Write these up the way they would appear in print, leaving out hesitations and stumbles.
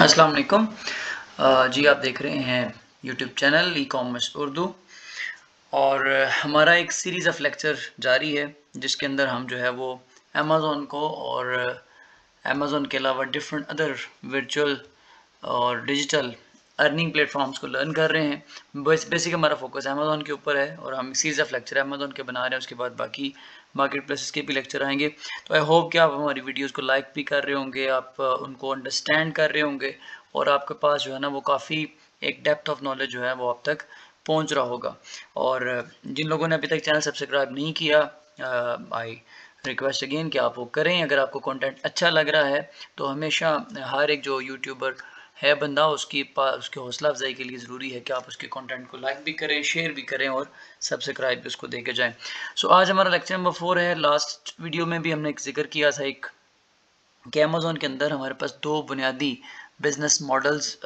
अस्सलाम वालेकुम। जी आप देख रहे हैं YouTube channel e commerce Urdu और हमारा एक सीरीज़ ऑफ लेक्चर जारी है जिसके अंदर हम जो है वो अमेज़ॉन को और अमेज़ॉन के अलावा डिफरेंट अदर वर्चुअल और डिजिटल अर्निंग प्लेटफॉर्म्स को लर्न कर रहे हैं। बेसिक हमारा फोकस अमेज़ॉन के ऊपर है और हम सीरीज़ ऑफ लेक्चर अमेज़ॉन के बना रहे हैं। उसके बाद बाकी मार्केट प्लेसेस के भी लेक्चर आएंगे। तो आई होप कि आप हमारी वीडियोस को लाइक भी कर रहे होंगे, आप उनको अंडरस्टैंड कर रहे होंगे और आपके पास जो है ना वो काफ़ी एक डेप्थ ऑफ नॉलेज जो है वो आप तक पहुंच रहा होगा। और जिन लोगों ने अभी तक चैनल सब्सक्राइब नहीं किया, आई रिक्वेस्ट अगेन कि आप वो करें। अगर आपको कंटेंट अच्छा लग रहा है तो हमेशा हर एक जो यूट्यूबर है बंदा उसकी हौसला अफजाई के लिए ज़रूरी है कि आप उसके कंटेंट को लाइक भी करें, शेयर भी करें और सब्सक्राइब भी उसको दे के जाएँ। सो आज हमारा लेक्चर नंबर 4 है। लास्ट वीडियो में भी हमने एक जिक्र किया था एक कि अमेज़ॉन के अंदर हमारे पास दो बुनियादी बिज़नेस मॉडल्स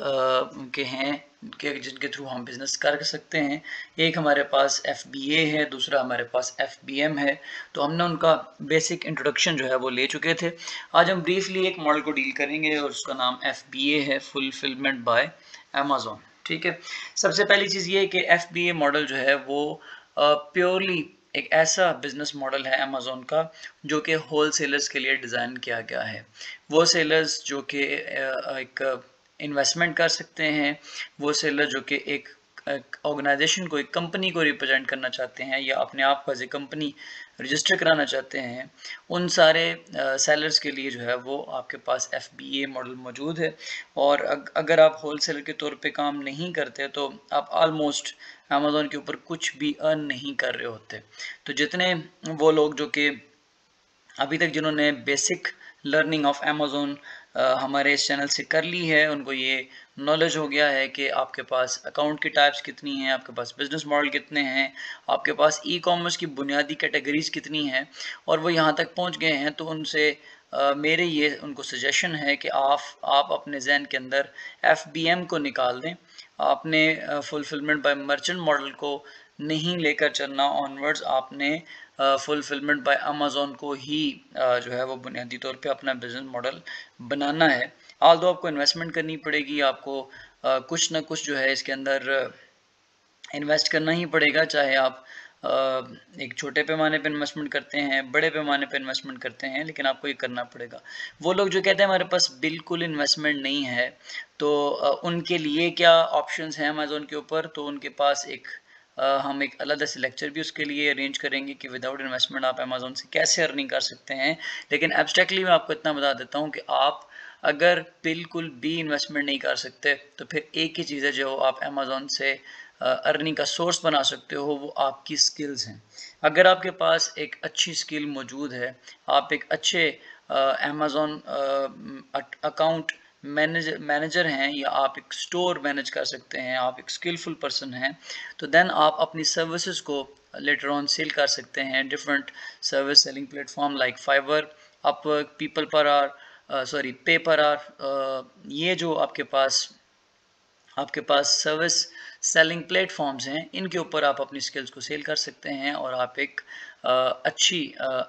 के हैं जिनके थ्रू हम बिज़नेस कर सकते हैं। एक हमारे पास FBA है, दूसरा हमारे पास FBM है। तो हमने उनका बेसिक इंट्रोडक्शन जो है वो ले चुके थे। आज हम ब्रीफली एक मॉडल को डील करेंगे और उसका नाम FBA है, फुलफिलमेंट बाय अमेज़ॉन। ठीक है, सबसे पहली चीज़ ये है कि FBA मॉडल जो है वो प्योरली एक ऐसा बिजनेस मॉडल है अमेज़ॉन का जो कि होल सेलर्स के लिए डिज़ाइन किया गया है। वो सेलर्स जो कि एक इन्वेस्टमेंट कर सकते हैं, वो सेलर जो कि एक ऑर्गेनाइजेशन को, एक कंपनी को रिप्रेजेंट करना चाहते हैं या अपने आप को एज ए कंपनी रजिस्टर कराना चाहते हैं, उन सारे सेलर्स के लिए जो है वो आपके पास FBA मॉडल मौजूद है। और अगर आप होल सेलर के तौर पे काम नहीं करते तो आप ऑलमोस्ट अमेज़ॉन के ऊपर कुछ भी अर्न नहीं कर रहे होते। तो जितने वो लोग जो कि अभी तक जिन्होंने बेसिक लर्निंग ऑफ अमेज़ॉन हमारे इस चैनल से कर ली है, उनको ये नॉलेज हो गया है कि आपके पास अकाउंट की टाइप्स कितनी हैं, आपके पास बिजनेस मॉडल कितने हैं, आपके पास ई कॉमर्स की बुनियादी कैटेगरीज कितनी हैं और वो यहाँ तक पहुँच गए हैं। तो उनसे मेरे ये उनको सजेशन है कि आप अपने जहन के अंदर FBM को निकाल दें। आपने फुलफिलमेंट बाय मर्चेंट मॉडल को नहीं लेकर चलना ऑनवर्ड्स, आपने फुलफिलमेंट बाय अमेज़ॉन को ही जो है वो बुनियादी तौर पे अपना बिजनेस मॉडल बनाना है। ऑल्दो आपको इन्वेस्टमेंट करनी पड़ेगी, आपको कुछ ना कुछ जो है इसके अंदर इन्वेस्ट करना ही पड़ेगा, चाहे आप एक छोटे पैमाने पे इन्वेस्टमेंट करते हैं, बड़े पैमाने पे इन्वेस्टमेंट करते हैं, लेकिन आपको ये करना पड़ेगा। वो लोग जो कहते हैं हमारे पास बिल्कुल इन्वेस्टमेंट नहीं है, तो उनके लिए क्या ऑप्शंस हैं अमेज़ॉन के ऊपर। तो उनके पास हम एक अलग से लेक्चर भी उसके लिए अरेंज करेंगे कि विदाउट इन्वेस्टमेंट आप अमेज़ॉन से कैसे अर्निंग कर सकते हैं। लेकिन एब्स्ट्रैक्टली मैं आपको इतना बता देता हूँ कि आप अगर बिल्कुल भी इन्वेस्टमेंट नहीं कर सकते तो फिर एक ही चीज़ है जो आप अमेज़ॉन से अर्निंग का सोर्स बना सकते हो, वो आपकी स्किल्स हैं। अगर आपके पास एक अच्छी स्किल मौजूद है, आप एक अच्छे अमेज़ॉन अकाउंट मैनेजर हैं या आप एक स्टोर मैनेज कर सकते हैं, आप एक स्किलफुल पर्सन हैं, तो देन आप अपनी सर्विसेज को लेटर ऑन सेल कर सकते हैं different service selling platform like fibre, Upwork, people पर आर, पे पर आर। ये जो आपके पास सर्विस सेलिंग प्लेटफॉर्म्स हैं, इनके ऊपर आप अपनी स्किल्स को सेल कर सकते हैं और आप एक अच्छी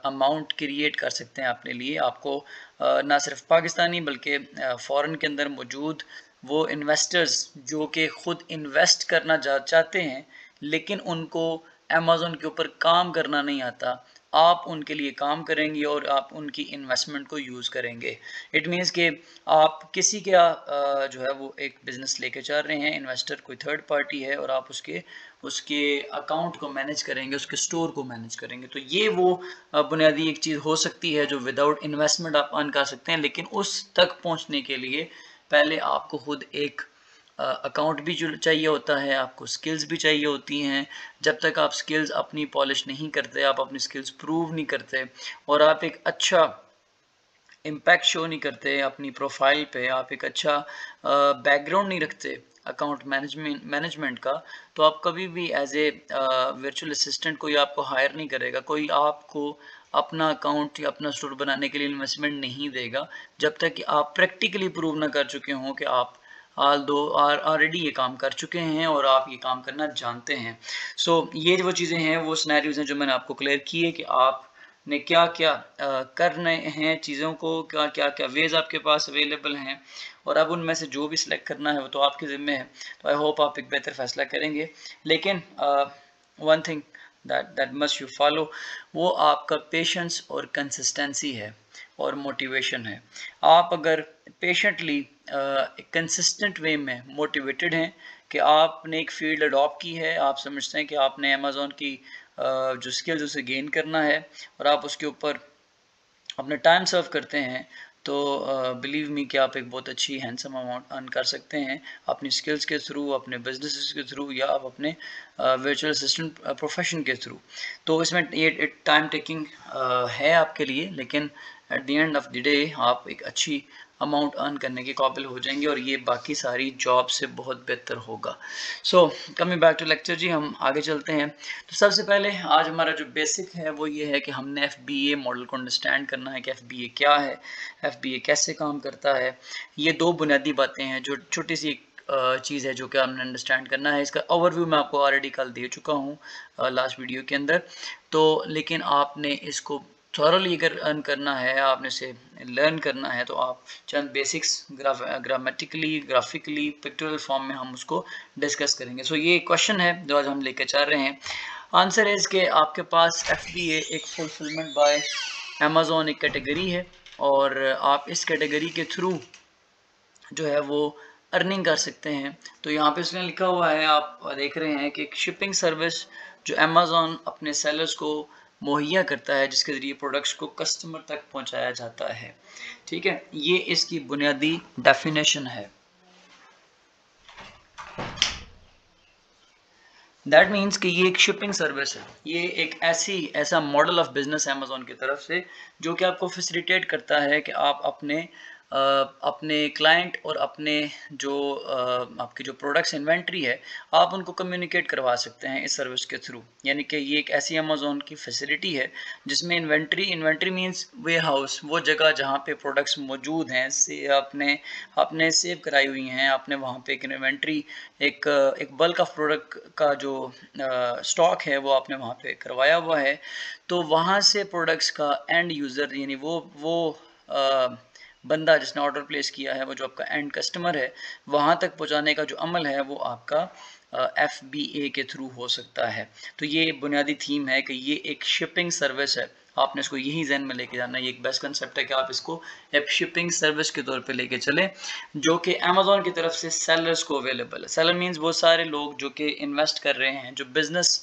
अमाउंट क्रिएट कर सकते हैं अपने लिए। आपको ना सिर्फ पाकिस्तानी बल्कि फ़ॉरेन के अंदर मौजूद वो इन्वेस्टर्स जो कि ख़ुद इन्वेस्ट करना चाहते हैं लेकिन उनको अमेज़ॉन के ऊपर काम करना नहीं आता, आप उनके लिए काम करेंगे और आप उनकी इन्वेस्टमेंट को यूज़ करेंगे। इट मीन्स कि आप किसी का जो है वो एक बिज़नेस लेके चल रहे हैं, इन्वेस्टर कोई थर्ड पार्टी है और आप उसके उसके अकाउंट को मैनेज करेंगे, उसके स्टोर को मैनेज करेंगे। तो ये वो बुनियादी एक चीज़ हो सकती है जो विदाउट इन्वेस्टमेंट आप अर्न कर सकते हैं। लेकिन उस तक पहुंचने के लिए पहले आपको खुद एक अकाउंट भी जो चाहिए होता है, आपको स्किल्स भी चाहिए होती हैं। जब तक आप स्किल्स अपनी पॉलिश नहीं करते, आप अपनी स्किल्स प्रूव नहीं करते और आप एक अच्छा इम्पैक्ट शो नहीं करते अपनी प्रोफाइल पे, आप एक अच्छा बैकग्राउंड नहीं रखते अकाउंट मैनेजमेंट का, तो आप कभी भी एज ए वर्चुअल असिस्टेंट कोई आपको हायर नहीं करेगा, कोई आपको अपना अकाउंट या अपना स्टोर बनाने के लिए इन्वेस्टमेंट नहीं देगा जब तक कि आप प्रैक्टिकली प्रूव ना कर चुके हों कि आप ऑलरेडी ये काम कर चुके हैं और आप ये काम करना जानते हैं। सो ये वो चीज़ें हैं, वो सिनेरियोज़ हैं जो मैंने आपको क्लियर किए कि आप نے کیا کیا کرنے ہیں چیزوں کو، کیا کیا ویز آپ کے پاس اویلیبل ہیں، اور اب ان میں سے جو بھی سلیکٹ کرنا ہے وہ تو آپ کے ذمہ ہے. تو آئی ہوپ آپ ایک بہتر فیصلہ کریں گے. لیکن one thing that must you follow، وہ آپ کا پیشنس اور کنسسٹنسی ہے اور موٹیویشن ہے. آپ اگر پیشنٹلی کنسسٹنٹ وے میں موٹیویٹڈ ہیں کہ آپ نے ایک فیلڈ اڈاپٹ کی ہے، آپ سمجھتے ہیں کہ آپ نے امیزون کی جو سکلز اسے گین کرنا ہے اور آپ اس کے اوپر اپنا ٹائم سرو کرتے ہیں، تو بلیو می کہ آپ ایک بہت اچھی ہینڈسم اماؤنٹ ارن کر سکتے ہیں اپنی سکلز کے تھرو، اپنے بزنسز کے تھرو، یا آپ اپنے ورچوئل اسسٹنٹ پروفیشن کے تھرو. تو اس میں یہ ٹائم ٹیکنگ ہے آپ کے لیے، لیکن at the end of the day آپ ایک اچھی اماؤنٹ ارن کرنے کے قابل ہو جائیں گے، اور یہ باقی ساری جاب سے بہت بہتر ہوگا. So coming back to lecture جی، ہم آگے چلتے ہیں. تو سب سے پہلے آج ہمارا جو بیسک ہے وہ یہ ہے کہ ہم نے ایف بی اے ماڈل کو انڈرسٹینڈ کرنا ہے کہ ایف بی اے کیا ہے، ایف بی اے کیسے کام کرتا ہے. یہ دو بنیادی باتیں ہیں، جو چھوٹی سی چیز ہے جو کہ آپ نے انڈرسٹینڈ کرنا ہے. اس کا اوور ویو میں آپ کو آلریڈی کل دے چکا ہوں لاسٹ ویڈیو کے اندر. تو لیکن آپ نے اس کو تھورلی اگر ارن کرنا ہے، آپ نے اسے لرن کرنا ہے، تو آپ چند بیسکس گرامیٹیکلی، گرافکلی، پکٹورل فارم میں ہم اس کو ڈسکس کریں گے. سو یہ کوشچن ہے جو آج ہم لے کے چل رہے ہیں. آنسر ہے کہ آپ کے پاس ایف بی اے ایک فلفلمنٹ بائی امیزون ایک کیٹیگری ہے، اور آپ اس کیٹیگری کے تھرو جو ہے وہ ارننگ کر سکتے ہیں. تو یہاں پہ اس نے لکھا ہوا ہے، آپ دیکھ رہے ہیں کہ ایک شپنگ سروس جو امیزون اپنے سیلرز کو مہیا کرتا ہے، جس کے ذریعے پروڈکٹس کو کسٹمر تک پہنچایا جاتا ہے. ٹھیک ہے، یہ اس کی بنیادی ڈیفینیشن ہے. دیٹ مینس کہ یہ ایک شپنگ سروس ہے، یہ ایک ایسا ماڈل آف بزنس امیزون کی طرف سے جو کہ آپ کو فیسیلیٹیٹ کرتا ہے کہ آپ اپنے کلائنٹ اور اپنے جو آپ کی جو پروڈکٹس انوینٹری ہے، آپ ان کو کمیونیکیٹ کروا سکتے ہیں اس سروس کے تھرو. یعنی کہ یہ ایک ایسی امیزون کی فیسیلٹی ہے جس میں انوینٹری مینس ویئر ہاؤس، وہ جگہ جہاں پہ پروڈکٹس موجود ہیں، آپ نے سیو کرائی ہوئی ہیں، آپ نے وہاں پہ ایک انوینٹری، ایک بلک آف پروڈکٹ کا جو سٹاک ہے وہ آپ نے وہاں پہ کروایا ہوا ہے. تو وہاں سے پروڈکٹس کا اینڈ یوزر، یعنی وہ بندہ جس نے آرڈر پلیس کیا ہے، وہ جو آپ کا اینڈ کسٹمر ہے، وہاں تک پہنچانے کا جو عمل ہے وہ آپ کا ایف بی اے کے تھرو ہو سکتا ہے. تو یہ بنیادی تھیم ہے کہ یہ ایک شپنگ سروس ہے. آپ نے اس کو یہی ذہن میں لے کے جانا ہے. یہ ایک بیسٹ کنسیپٹ ہے کہ آپ اس کو ایپ شپنگ سروس کے طور پہ لے کے چلیں، جو کہ امیزون کی طرف سے سیلرز کو اویلیبل ہے. سیلر مینز وہ سارے لوگ جو کہ انویسٹ کر رہے ہیں، جو بزنس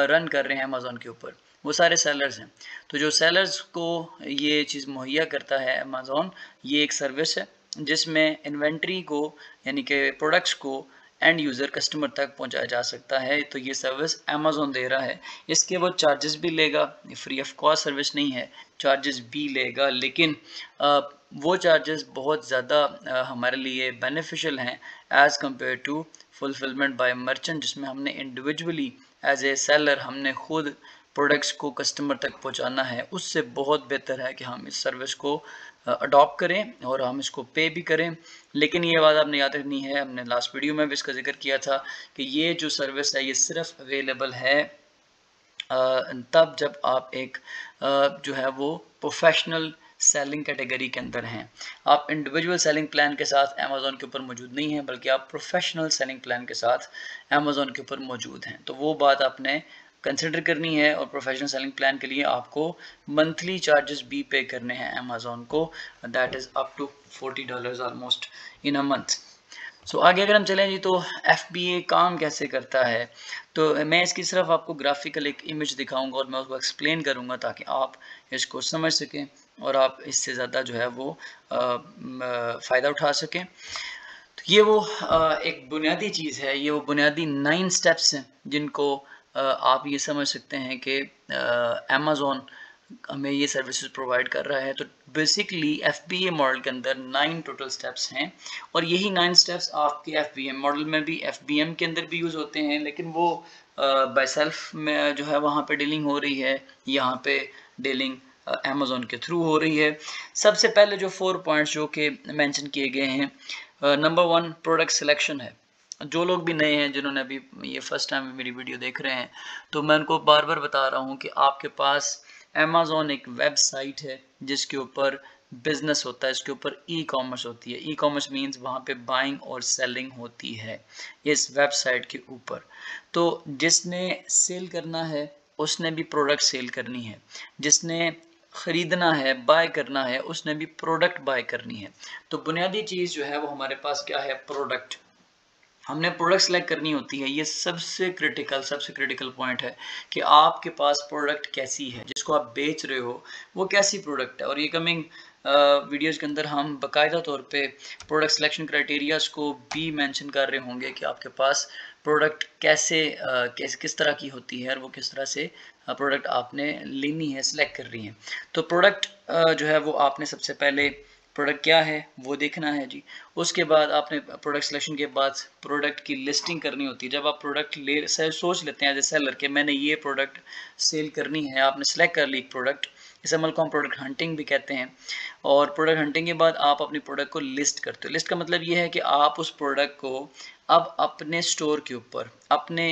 رن کر رہے ہیں امیزون کے اوپر، وہ سارے سیلرز ہیں. تو جو سیلرز کو یہ چیز مہیا کرتا ہے امیزون، یہ ایک سروس ہے جس میں انوینٹری کو، یعنی کہ پروڈکٹس کو اینڈ یوزر کسٹمر تک پہنچایا جا سکتا ہے. تو یہ سروس امیزون دے رہا ہے. اس کے وہ چارجز بھی لے گا، فری آف کاسٹ سروس نہیں ہے، چارجز بھی لے گا، لیکن وہ چارجز بہت زیادہ ہمارے لیے بینیفیشل ہیں as compared to fulfilment by merchant, جس میں ہم نے انڈیویجولی ایز اے سیلر ہم نے خود پروڈکٹس کو کسٹمر تک پہنچانا ہے. اس سے بہت بہتر ہے کہ ہم اس سروس کو اڈاپٹ کریں اور ہم اس کو پے بھی کریں. لیکن یہ بات آپ نے یاد رکھنی ہے، ہم نے لاسٹ ویڈیو میں بھی اس کا ذکر کیا تھا کہ یہ جو سروس ہے یہ صرف اویلیبل ہے تب جب آپ ایک جو ہے وہ پروفیشنل سیلنگ کیٹیگری کے اندر ہیں. آپ انڈیویجول سیلنگ پلان کے ساتھ امیزون کے اوپر موجود نہیں ہیں، بلکہ آپ پروفیشنل سیلنگ پلان کے ساتھ امیزون کے اوپر موجود ہیں. تو وہ بات آپ نے کنسیڈر کرنی ہے، اور پروفیشنل سیلنگ پلان کے لیے آپ کو منتھلی چارجز بھی پے کرنے ہیں امیزون کو. That is up to $40 almost in a month. So آگے اگر ہم چلیں جی، تو ایف بی اے کام کیسے کرتا ہے. تو میں اس کی صرف آپ کو گرافیکل ایک امیج دکھاؤں گا اور میں اس کو ایکسپلین کروں گا تاکہ آپ اس کو سمجھ سکیں اور آپ اس سے زیادہ جو ہے وہ فائدہ اٹھا سکیں. تو یہ وہ ایک بنیادی چیز ہے، یہ وہ بنیادی 9 سٹیپس ہیں جن کو آپ یہ سمجھ سکتے ہیں کہ امیزون ہمیں یہ سروسز پرووائڈ کر رہا ہے. تو basically F B A model کے اندر 9 ٹوٹل سٹیپس ہیں، اور یہی 9 سٹیپس آپ کے ایف بی ایم ماڈل میں بھی، ایف بی ایم کے اندر بھی یوز ہوتے ہیں، لیکن وہ بائی سیلف میں جو ہے وہاں پہ ڈیلنگ ہو رہی ہے، یہاں پہ ڈیلنگ امیزون کے تھرو ہو رہی ہے. سب سے پہلے جو 4 پوائنٹس جو کہ مینشن کیے گئے ہیں، نمبر 1 پروڈکٹ سلیکشن ہے. جو لوگ بھی نئے ہیں، جنہوں نے ابھی یہ فرسٹ ٹائم میری ویڈیو دیکھ رہے ہیں، تو میں ان کو بار بار بتا رہا ہوں کہ آپ کے پاس अमेज़ॉन एक वेबसाइट है जिसके ऊपर बिजनेस होता है, इसके ऊपर ई कॉमर्स होती है। ई कॉमर्स मीन्स वहाँ पे बाइंग और सेलिंग होती है इस वेबसाइट के ऊपर। तो जिसने सेल करना है उसने भी प्रोडक्ट सेल करनी है, जिसने ख़रीदना है, बाय करना है, उसने भी प्रोडक्ट बाय करनी है। तो बुनियादी चीज़ जो है वो हमारे पास क्या है? प्रोडक्ट। हमने प्रोडक्ट सेलेक्ट करनी होती है। ये सबसे क्रिटिकल पॉइंट है कि आपके पास प्रोडक्ट कैसी है, जिसको आप बेच रहे हो वो कैसी प्रोडक्ट है। और ये कमिंग वीडियोज़ के अंदर हम बाकायदा तौर पे प्रोडक्ट सिलेक्शन क्राइटेरियाज़ को भी मेंशन कर रहे होंगे कि आपके पास प्रोडक्ट किस तरह की होती है और वो किस तरह से प्रोडक्ट आपने लेनी है, सिलेक्ट कर रही है। तो प्रोडक्ट जो है वो आपने सबसे पहले प्रोडक्ट क्या है वो देखना है जी। उसके बाद आपने प्रोडक्ट सिलेक्शन के बाद प्रोडक्ट की लिस्टिंग करनी होती है। जब आप प्रोडक्ट सोच लेते हैं एज ए सेलर कि मैंने ये प्रोडक्ट सेल करनी है, आपने सेलेक्ट कर ली एक प्रोडक्ट, इस अमल को हम प्रोडक्ट हंटिंग भी कहते हैं। और प्रोडक्ट हंटिंग के बाद आप अपनी प्रोडक्ट को लिस्ट करते हो। लिस्ट का मतलब ये है कि आप उस प्रोडक्ट को अब अपने स्टोर के ऊपर, अपने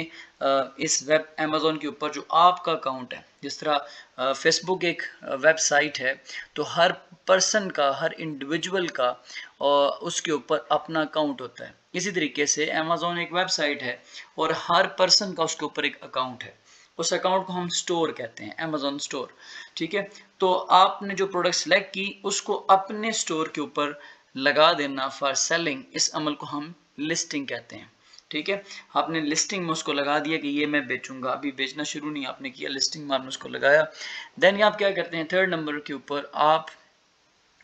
इस वेब अमेज़ॉन के ऊपर जो आपका अकाउंट है, जिस तरह फेसबुक एक वेबसाइट है, तो हर पर्सन का, हर इंडिविजुअल का उसके ऊपर अपना अकाउंट होता है। इसी तरीके से अमेज़ॉन एक वेबसाइट है और हर पर्सन का उसके ऊपर एक अकाउंट है। उस अकाउंट को हम स्टोर कहते हैं, अमेज़ॉन स्टोर। ठीक है, तो आपने जो प्रोडक्ट सेलेक्ट की उसको अपने स्टोर के ऊपर लगा देना फॉर सेलिंग, इस अमल को हम लिस्टिंग कहते हैं। ठीक है, आपने लिस्टिंग में उसको लगा दिया कि ये मैं बेचूंगा, अभी बेचना शुरू नहीं आपने किया, लिस्टिंग में आपने उसको लगाया। देन आप क्या करते हैं, थर्ड नंबर के ऊपर आप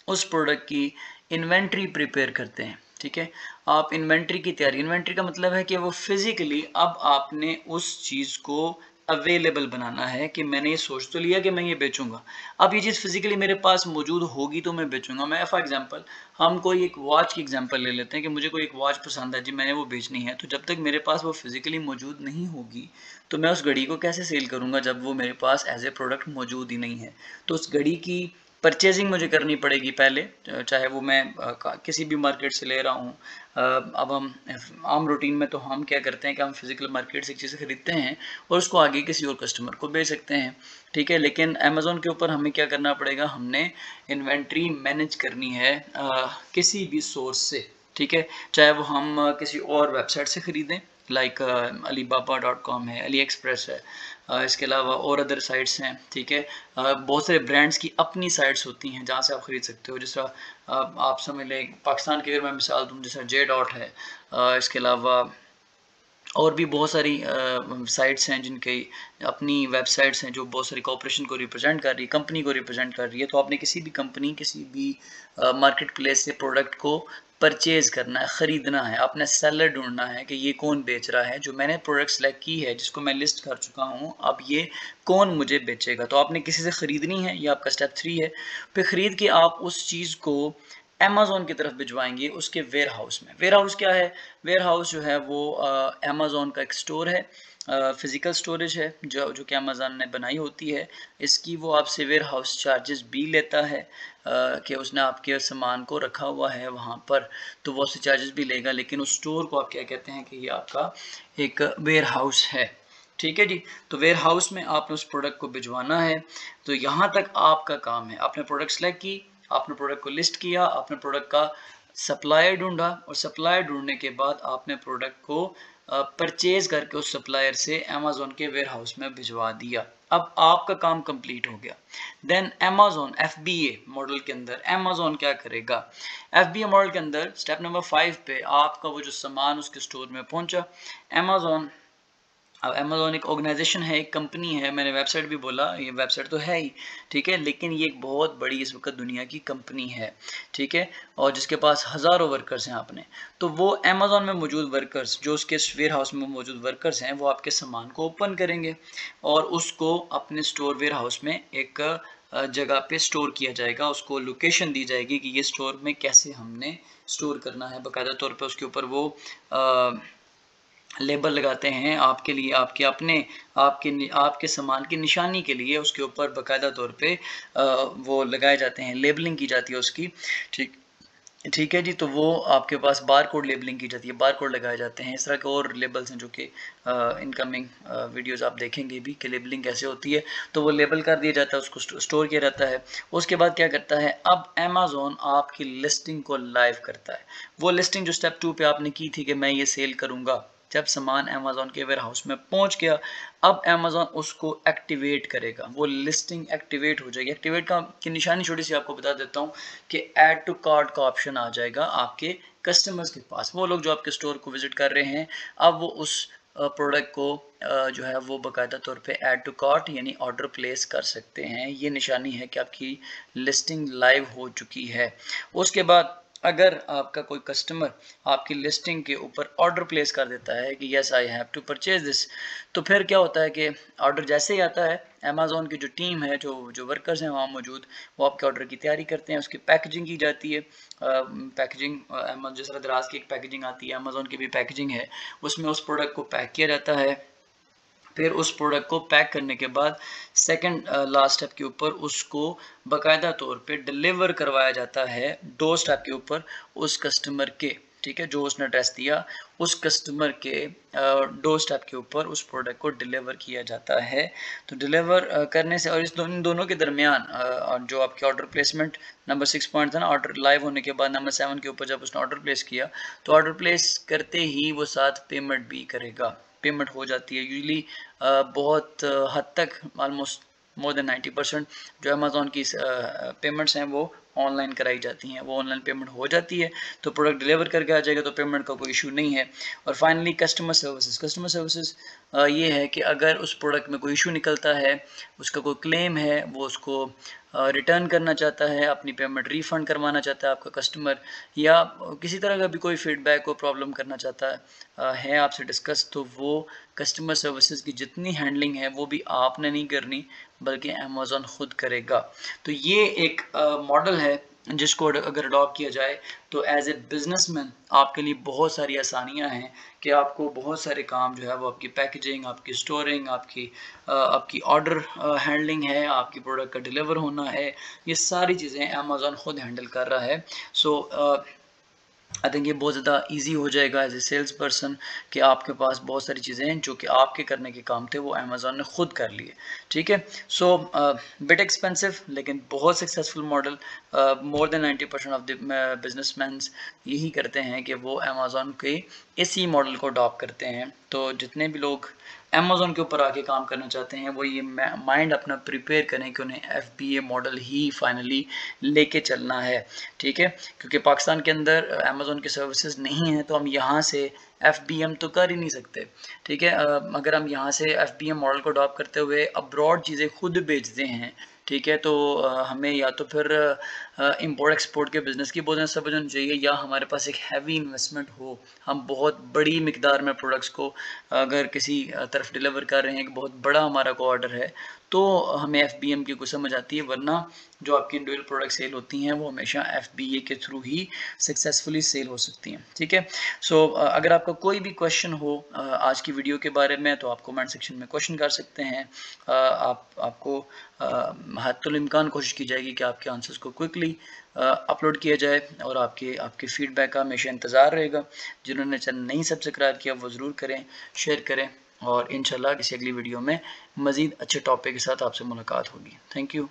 उस प्रोडक्ट की इन्वेंट्री प्रिपेयर करते हैं। ठीक है, आप इन्वेंट्री की तैयारी, इन्वेंट्री का मतलब है कि वो फिजिकली अब आपने उस चीज़ को अवेलेबल बनाना है कि मैंने ये सोच तो लिया कि मैं ये बेचूंगा, अब ये चीज़ फिजिकली मेरे पास मौजूद होगी तो मैं बेचूंगा। मैं फॉर एग्जांपल, हम कोई एक वॉच की एग्जांपल ले लेते हैं कि मुझे कोई एक वॉच पसंद है जी, मैंने वो बेचनी है। तो जब तक मेरे पास वो फिजिकली मौजूद नहीं होगी तो मैं उस घड़ी को कैसे सेल करूंगा जब वो मेरे पास एज ए प्रोडक्ट मौजूद ही नहीं है। तो उस घड़ी की परचेजिंग मुझे करनी पड़ेगी पहले, चाहे वो मैं किसी भी मार्केट से ले रहा हूँ। अब हम आम रूटीन में तो हम क्या करते हैं कि हम फिजिकल मार्केट से चीज़ें खरीदते हैं और उसको आगे किसी और कस्टमर को बेच सकते हैं। ठीक है, लेकिन अमेज़ॉन के ऊपर हमें क्या करना पड़ेगा, हमने इन्वेंट्री मैनेज करनी है किसी भी सोर्स से। ठीक है, चाहे वो हम किसी और वेबसाइट से ख़रीदें, लाइक alibaba.com है, अली एक्सप्रेस है, इसके अलावा और अदर साइट्स हैं। ठीक है, बहुत सारे ब्रांड्स की अपनी साइट्स होती हैं जहाँ से आप ख़रीद सकते हो। जैसा आप समझ लें पाकिस्तान की अगर मैं मिसाल दूँ, जैसा J.dot है, इसके अलावा और भी बहुत सारी साइट्स हैं जिनके अपनी वेबसाइट्स हैं जो बहुत सारी कॉर्पोरेशन को रिप्रेजेंट कर रही है, कंपनी को रिप्रेजेंट कर रही है। तो आपने किसी भी कंपनी, किसी भी मार्केट प्लेस से प्रोडक्ट को परचेज़ करना है, ख़रीदना है, आपने सेलर ढूंढना है कि ये कौन बेच रहा है, जो मैंने प्रोडक्ट सेलेक्ट की है, जिसको मैं लिस्ट कर चुका हूँ, अब ये कौन मुझे बेचेगा। तो आपने किसी से ख़रीदनी है, ये आपका स्टेप 3 है। फिर ख़रीद के आप उस चीज़ को अमेज़ॉन की तरफ भिजवाएंगे उसके वेयर हाउस में। वेयर हाउस क्या है? वेयर हाउस जो है वो अमेज़ॉन का एक स्टोर है, फिज़िकल स्टोरेज है जो कि अमेज़ॉन ने बनाई होती है। इसकी वो आपसे वेयर हाउस चार्जेस भी लेता है कि उसने आपके सामान को रखा हुआ है वहाँ पर, तो वो उससे चार्जेस भी लेगा। लेकिन उस स्टोर को आप क्या कहते हैं कि ये आपका एक वेयर हाउस है। ठीक है जी, तो वेयर हाउस में आपने उस प्रोडक्ट को भिजवाना है। तो यहाँ तक आपका काम है। आपने प्रोडक्ट सेलेक्ट की, आपने प्रोडक्ट को लिस्ट किया, आपने प्रोडक्ट का सप्लायर ढूंढा और सप्लायर ढूंढने के बाद आपने प्रोडक्ट को परचेज करके उस सप्लायर से अमेज़ॉन के वेयर हाउस में भिजवा दिया। अब आपका काम कंप्लीट हो गया। देन अमेज़ॉन FBA मॉडल के अंदर अमेज़ॉन क्या करेगा? FBA मॉडल के अंदर स्टेप नंबर 5 पे आपका वो जो सामान उसके स्टोर में पहुंचा, अमेज़ॉन, अब अमेज़ॉन एक ऑर्गेनाइजेशन है, एक कंपनी है। मैंने वेबसाइट भी बोला, ये वेबसाइट तो है ही, ठीक है, लेकिन ये एक बहुत बड़ी इस वक्त दुनिया की कंपनी है। ठीक है, और जिसके पास हज़ारों वर्कर्स हैं अपने। तो वो अमेज़ॉन में मौजूद वर्कर्स, जो उसके वेयर हाउस में मौजूद वर्कर्स हैं, वो आपके सामान को ओपन करेंगे और उसको अपने स्टोर वेयर हाउस में एक जगह पे स्टोर किया जाएगा। उसको लोकेशन दी जाएगी कि ये स्टोर में कैसे हमने स्टोर करना है। बाकायदा तौर पर उसके ऊपर वो लेबल लगाते हैं आपके लिए, आपके अपने आपके सामान की निशानी के लिए उसके ऊपर बाकायदा तौर पे वो लगाए जाते हैं, लेबलिंग की जाती है उसकी। ठीक, ٹھیک ہے جی، تو وہ آپ کے پاس بار کوڈ لیبلنگ کی جاتی ہے، بار کوڈ لگائے جاتے ہیں. اس طرح کے اور لیبلز ہیں جو کہ انکمنگ ویڈیوز آپ دیکھیں گے بھی کہ لیبلنگ کیسے ہوتی ہے. تو وہ لیبل کر دیا جاتا ہے، اس کو اسٹور کیا جاتا ہے. اس کے بعد کیا کرتا ہے، اب امیزون آپ کی لسٹنگ کو لائیو کرتا ہے. وہ لسٹنگ جو اسٹیپ 2 پہ آپ نے کی تھی کہ میں یہ سیل کروں گا، جب سامان امیزون کے ویئر ہاؤس میں پہنچ گیا، اب امیزون اس کو ایکٹیویٹ کرے گا، وہ لسٹنگ ایکٹیویٹ ہو جائے گی. ایکٹیویٹ کی نشانی چھوٹی سی آپ کو بتا دیتا ہوں کہ ایڈ ٹو کارٹ کا آپشن آ جائے گا آپ کے کسٹمرز کے پاس. وہ لوگ جو آپ کے اسٹور کو وزٹ کر رہے ہیں، اب وہ اس پروڈکٹ کو جو ہے وہ باقاعدہ طور پہ ایڈ ٹو کارٹ یعنی آرڈر پلیس کر سکتے ہیں. یہ نشانی ہے کہ آپ کی لسٹنگ لائیو ہو چکی ہے. اس کے بعد اگر آپ کا کوئی کسٹمر آپ کی لسٹنگ کے اوپر آرڈر پلیس کر دیتا ہے کہ yes I have to purchase this, تو پھر کیا ہوتا ہے کہ آرڈر جیسے ہی آتا ہے، امیزون کی جو ٹیم ہے، جو ورکرز ہیں وہاں موجود، وہ آپ کے آرڈر کی تیاری کرتے ہیں، اس کی پیکجنگ کی جاتی ہے. پیکجنگ جس طرح دراز کی ایک پیکجنگ آتی ہے، امیزون کی بھی پیکجنگ ہے، اس میں اس پروڈکٹ کو پیک کیا جاتا ہے. پھر اس پروڈکٹ کو پیک کرنے کے بعد سیکنڈ لاسٹ اسٹیپ کے اوپر اس کو باقاعدہ طور پہ ڈلیور کروایا جاتا ہے ڈور اسٹیپ کے اوپر اس کسٹمر کے. ٹھیک ہے، جو اس نے ایڈریس دیا اس کسٹمر کے ڈور اسٹیپ کے اوپر اس پروڈکٹ کو ڈلیور کیا جاتا ہے. تو ڈلیور کرنے سے اور ان دونوں کے درمیان جو آپ کی آرڈر پلیسمنٹ نمبر 6 پوائنٹ تھا نا، آرڈر لائیو ہونے کے بعد نمبر 7 کے اوپر جب اس نے آرڈر پلیس کیا، تو آرڈر پلیس کرتے ہی وہ ساتھ پیمنٹ بھی کرے گا. پیمنٹ ہو جاتی ہے یوزلی بہت حد تک، آلموسٹ مور دین 90% جو امیزون کی پیمنٹس ہیں وہ آن لائن کرائی جاتی ہیں، وہ آن لائن پیمنٹ ہو جاتی ہے. تو پروڈکٹ ڈلیور کر کے آ جائے گا تو پیمنٹ کا کوئی ایشو نہیں ہے. اور فائنلی کسٹمر سروسز یہ ہے کہ اگر اس پروڈکٹ میں کوئی ایشو نکلتا ہے، اس کا کوئی کلیم ہے، وہ اس کو ریٹرن کرنا چاہتا ہے، اپنی پیمنٹ ریفنڈ کروانا چاہتا ہے آپ کا کسٹمر، یا کسی طرح کا بھی کوئی فیڈ بیک کو پرابلم کرنا چاہتا ہے آپ سے ڈسکس، تو وہ کسٹمر سروسز کی جتنی ہینڈلنگ ہے وہ بھی آپ نے نہیں کرنی بلکہ امیزون خود کرے گا. تو یہ ایک ماڈل ہے جس کو اگر اڈاپٹ کیا جائے تو ایز اے بزنس مین آپ کے لیے بہت ساری آسانیاں ہیں کہ آپ کو بہت سارے کام جو ہے وہ آپ کی پیکیجنگ، آپ کی اسٹورنگ، آپ کی آرڈر ہینڈلنگ ہے، آپ کی پروڈکٹ کا ڈیلیور ہونا ہے، یہ ساری چیزیں امیزون خود ہینڈل کر رہا ہے. سو آئی تھنک یہ بہت زیادہ ایزی ہو جائے گا ایز اے سیلس پرسن کہ آپ کے پاس بہت ساری چیزیں ہیں جو کہ آپ کے کرنے کے کام تھے وہ امیزون نے خود کر لیے. ٹھیک ہے، سو بٹ ایکسپینسو لیکن بہت successful model. More than 90% of the businessmen یہی کرتے ہیں کہ وہ امیزون کے اسی ماڈل کو اڈاپٹ کرتے ہیں. تو جتنے بھی لوگ امیزون کے اوپر آ کے کام کرنا چاہتے ہیں وہ یہ مائنڈ اپنا پریپیئر کریں کہ انہیں ایف بی اے ماڈل ہی فائنلی لے کے چلنا ہے. ٹھیک ہے، کیونکہ پاکستان کے اندر امیزون کی سروسز نہیں ہیں تو ہم یہاں سے ایف بی ایم تو کر ہی نہیں سکتے. ٹھیک ہے، اگر ہم یہاں سے ایف بی ایم ماڈل کو اڈاپٹ کرتے ہوئے ابراڈ چیزیں خود بیچتے ہیں، ٹھیک ہے، تو ہمیں یا تو پھر امپورٹ ایکسپورٹ کے بزنس کی بہت سمجھ ہونی چاہیے، یا ہمارے پاس ایک ہیوی انویسٹمنٹ ہو، ہم بہت بڑی مقدار میں پروڈکٹس کو اگر کسی طرف ڈیلیور کر رہے ہیں کہ بہت بڑا ہمارا کو آرڈر ہے تو ہمیں ایف بی ایم کی کوئی سمجھ آتی ہے. ورنہ جو آپ کی انڈیویڈول پروڈکٹ سیل ہوتی ہیں وہ ہمیشہ ایف بی اے کے تھرو ہی سکسیزفلی سیل ہو سکتی ہیں. ٹھیک ہے، سو اگر آپ کا کوئی بھی کویشچن ہو آج کی ویڈیو کے بارے میں تو آپ کومنٹ سیکشن میں کویشچن کر سکتے ہیں. آپ کو حتی الامکان کوشش کی جائے گی کہ آپ کے آنسرز کو کوئکلی اپلوڈ کیا جائے، اور آپ کے فیڈ بیک کا ہمیشہ انتظار رہے گا. جنہوں نے چینل نہیں سبسکرائب کیا وہ ضرور کریں، شیئر کریں، اور انشاءاللہ کسی اگلی ویڈیو میں مزید اچھے ٹاپک کے ساتھ آپ سے ملاقات ہوگی. Thank you.